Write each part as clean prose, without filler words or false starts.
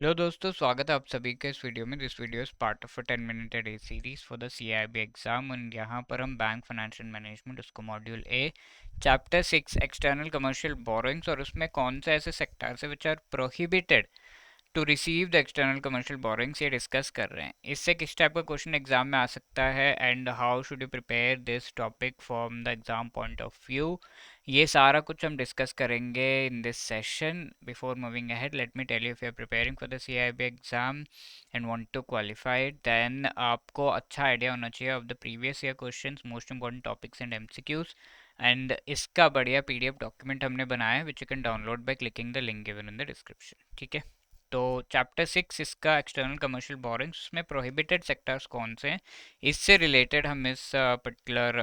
Hello दोस्तों, स्वागत है आप सभी के इस वीडियो में। This video is part of a 10 minute day series for the CIB exam and यहाँ पर हम बैंक फाइनेंशियल मैनेजमेंट उसको module A chapter 6 external commercial borrowings और उसमें कौन से ऐसे सेक्टर्स है which are prohibited to receive the external commercial borrowings ये डिस्कस कर रहे हैं। इससे किस टाइप का क्वेश्चन एग्जाम में आ सकता है and how should you prepare this topic from the exam point of view, ये सारा कुछ हम डिस्कस करेंगे in this session. Before moving ahead let me tell you, if you are preparing for the CIB exam and want to qualify, then आपको अच्छा idea होना चाहिए of the previous year questions, most important topics and MCQs. And इसका बढ़िया PDF document हमने बनाया है which you can download by clicking the link given in the description. ठीक है, तो चैप्टर 6 इसका एक्सटर्नल कमर्शियल बोरिंग्स, उसमें प्रोहिबिटेड सेक्टर्स कौन से हैं इससे रिलेटेड हम इस पर्टिकुलर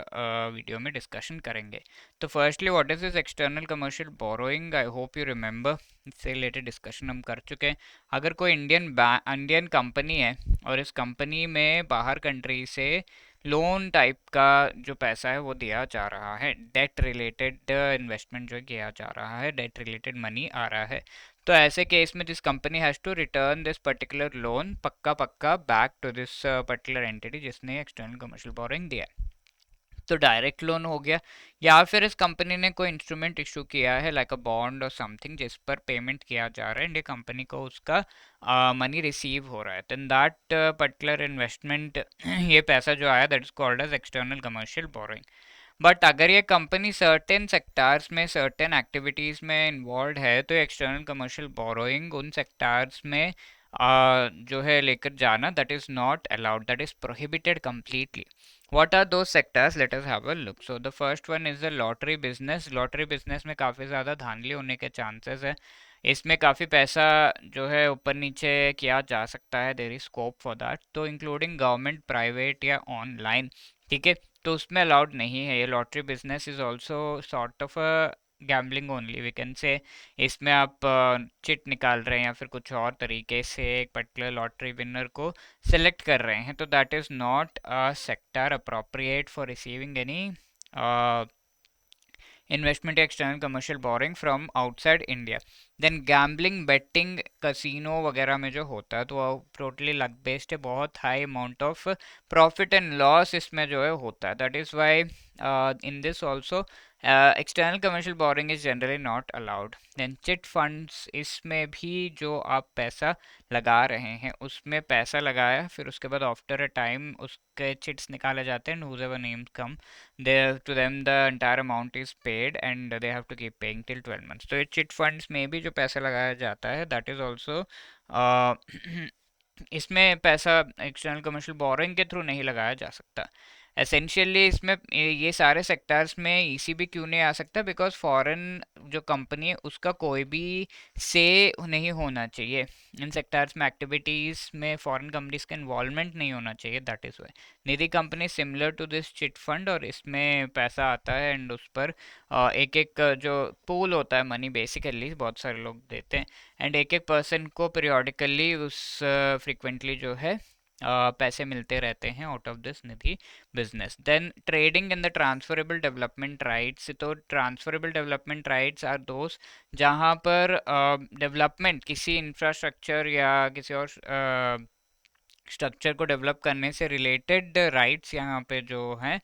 वीडियो में डिस्कशन करेंगे। तो firstly what is this external commercial borrowing, I hope you remember, इससे रिलेटेड डिस्कशन हम कर चुके हैं। अगर कोई इंडियन कंपनी है और इस कंपनी में बाहर कंट्री से लोन टाइप का जो पैसा है वो दिया जा रहा है, डेट रिलेटेड इन्वेस्टमेंट जो किया जा रहा है, डेट रिलेटेड मनी आ रहा है, तो ऐसे केस में this company has to return this particular loan पक्का पक्का back to this particular entity जिसने एक्सटर्नल कमर्शियल बोरिंग दिया है। तो डायरेक्ट लोन हो गया, या फिर इस कंपनी ने कोई इंस्ट्रूमेंट इशू किया है लाइक अ बॉन्ड और समथिंग जिस पर पेमेंट किया जा रहा है एंड ये कंपनी को उसका मनी रिसीव हो रहा है, देन दैट पर्टिकुलर इन्वेस्टमेंट ये पैसा जो आया that is called as external commercial borrowing. But अगर ये कंपनी सर्टेन सेक्टार्स में सर्टेन एक्टिविटीज़ में इन्वॉल्व है तो एक्सटर्नल कमर्शियल बोरोइंग उन सेक्टार्स में जो है लेकर जाना that is not allowed, that is prohibited completely. What are दो sectors, let us have a look. So the first one is the lottery business. Lottery business में काफ़ी ज़्यादा धांधली होने के चांसेस है, इसमें काफ़ी पैसा जो है ऊपर नीचे किया जा सकता है, there is scope for that, तो इंक्लूडिंग गवर्नमेंट, प्राइवेट या ऑनलाइन। ठीक है, तो उसमें अलाउड नहीं है। ये lottery business is also sort of a gambling only we can say. इसमें आप चिट निकाल रहे हैं या फिर कुछ और तरीके से एक पर्टिकुलर लॉटरी विनर को सेलेक्ट कर रहे हैं, तो that is not a sector appropriate for receiving any investment external commercial borrowing from outside India. Then gambling, betting, casino वगैरह में जो होता है तो वो टोटली लक बेस्ड है, बहुत high amount of profit and loss इसमें जो है होता है, that is why in this also external commercial borrowing is generally not allowed. Then chit funds, इसमें भी जो आप पैसा लगा रहे हैं उसमें पैसा लगाया फिर उसके बाद आफ्टर अ टाइम उसके चिट्स निकाले जाते हैं, whosever names come there to them the entire amount is paid and they have to keep paying till 12 months। तो ये चिट फंड्स में भी जो पैसा लगाया जाता है दैट इज ऑल्सो इसमें पैसा एक्सटर्नल कमर्शियल बोरिंग के थ्रू नहीं लगाया जा सकता। एसेंशियली इसमें ये सारे सेक्टर्स में ईसीबी क्यों नहीं आ सकता, बिकॉज फॉरेन जो कंपनी है उसका कोई भी से नहीं होना चाहिए इन सेक्टर्स में, एक्टिविटीज़ में फॉरेन कंपनीज का इन्वॉल्वमेंट नहीं होना चाहिए, that is why. Nidhi company similar to this chit fund और इसमें पैसा आता है एंड उस पर एक एक जो पूल होता है मनी बेसिकली बहुत सारे लोग देते हैं एंड एक एक पर्सन को पीरियोडिकली उस फ्रिक्वेंटली जो है पैसे मिलते रहते हैं out of this Nidhi business. Then trading in the transferable development rights, तो ट्रांसफरेबल डेवलपमेंट राइट्स आर दोस्त जहाँ पर डेवलपमेंट किसी इंफ्रास्ट्रक्चर या किसी और स्ट्रक्चर को डेवलप करने से रिलेटेड राइट्स यहाँ पे जो हैं,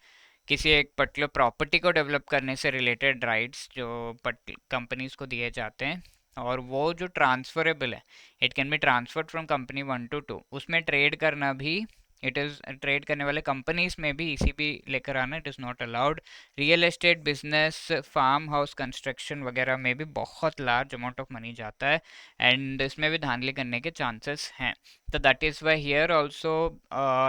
किसी एक पर्टिकुलर प्रॉपर्टी को डेवलप करने से रिलेटेड राइट्स जो कंपनीज को दिए जाते हैं और वो जो ट्रांसफरेबल है, it can be transferred from company 1 to 2, उसमें ट्रेड करना भी, इट इज़ ट्रेड करने वाले कंपनीज में भी ईसीबी लेकर आना it is not allowed. Real estate business, farm house construction वगैरह में भी बहुत लार्ज अमाउंट ऑफ मनी जाता है एंड इसमें भी धांधली करने के चांसेस हैं, तो that is why here also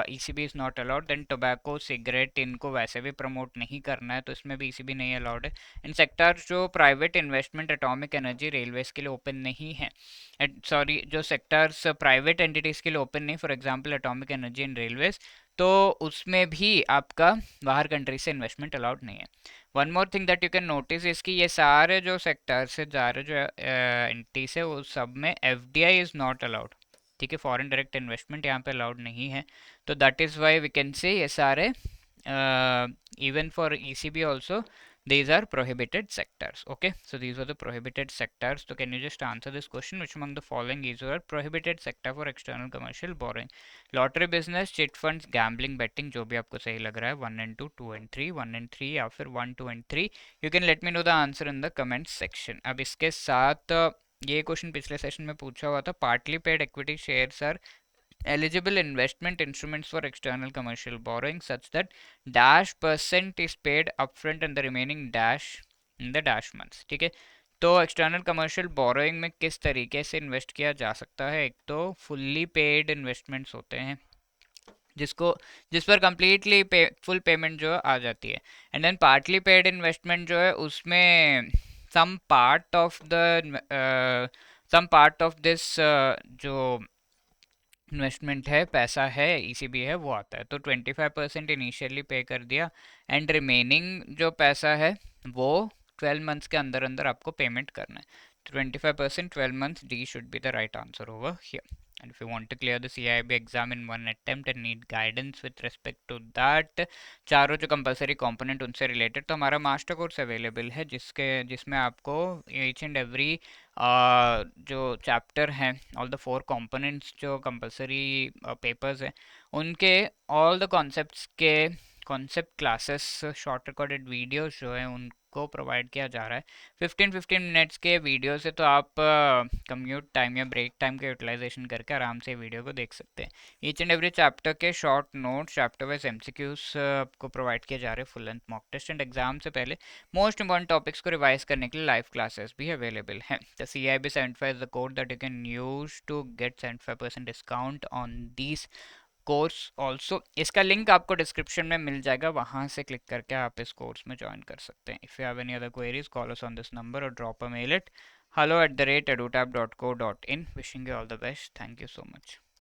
ECB is not allowed. Then tobacco, cigarette, इनको वैसे भी प्रमोट नहीं करना है तो इसमें भी ईसीबी नहीं अलाउड है। इन सेक्टर जो private investment, atomic energy, railways के लिए ओपन नहीं है, सॉरी जो सेक्टर्स प्राइवेट एंटिटीज़ के लिए ओपन नहीं, for example atomic energy and railways, तो उसमें भी आपका बाहर कंट्री से इन्वेस्टमेंट अलाउड नहीं है। One more thing that you can notice इसकी, ये सारे जो सेक्टर्स से जा रहे जो एंटिटीज है वो सब में एफडीआई इज़ नॉट अलाउड। ठीक है, फॉरेन डायरेक्ट इन्वेस्टमेंट यहाँ पे अलाउड नहीं है, तो that is why we can say ये सारे even for ECB also these are prohibited sectors. Okay, so these are the prohibited sectors. So can you just answer this question? Which among the following is your prohibited sector for external commercial borrowing? Lottery business, chit funds, gambling, betting, जो भी आपको सही लग रहा है, 1 and 2, 2 and 3, 1 and 3 या फिर 1, 2 and 3, you can let me know the answer in the comment section. अब इसके साथ ये क्वेश्चन पिछले सेशन में पूछा हुआ था, partly paid equity shares are eligible investment instruments for external commercial borrowing such that dash percent is paid upfront and the remaining dash in the dash months. ठीक है, तो एक्सटर्नल कमर्शियल बोरोइंग में किस तरीके से इन्वेस्ट किया जा सकता है? एक तो फुल्ली पेड इन्वेस्टमेंट्स होते हैं जिस पर कंप्लीटली फुल पेमेंट जो है आ जाती है, and then partly paid investment जो है उसमें सम पार्ट ऑफ दिस जो इन्वेस्टमेंट है, पैसा है, ईसीबी है, वो आता है. तो 25% इनिशियली पे कर दिया एंड रिमेनिंग जो पैसा है वो 12 मंथ्स के अंदर अंदर आपको पेमेंट करना है. 25%, 12 months, D should be the right answer over here. And if you want to clear the CIB exam in one attempt and need guidance with respect to that, चारों जो कंपलसरी कंपोनेंट उनसे related, तो हमारा master course available है जिसमें आपको each and every जो chapter हैं, ऑल द 4 कंपोनेंट्स जो कंपलसरी पेपर्स हैं उनके ऑल द कॉन्सेप्ट्स के concept classes, short recorded videos जो है उनको प्रोवाइड किया जा रहा है 15-15 मिनट्स के वीडियो से. तो आप कम्यूट टाइम या ब्रेक टाइम का यूटिलाइजेशन करके आराम से वीडियो को देख सकते हैं. ईच एंड एवरी चैप्टर के short notes, chapter wise MCQs आपको प्रोवाइड किए जा रहे हैं, full length mock test, and exam से पहले मोस्ट इंपॉर्टेंट टॉपिक्स को रिवाइज करने के लिए लाइव क्लासेस भी अवेलेबल हैं. The CIB 75 is the code that you can use to get 75% discount on these course also. इसका लिंक आपको डिस्क्रिप्शन में मिल जाएगा, वहां से क्लिक करके आप इस कोर्स में ज्वाइन कर सकते हैं. If you have any other queries, call us on this number और drop a mail at hello@edutab.co.in. Wishing you all the best. Thank you so much.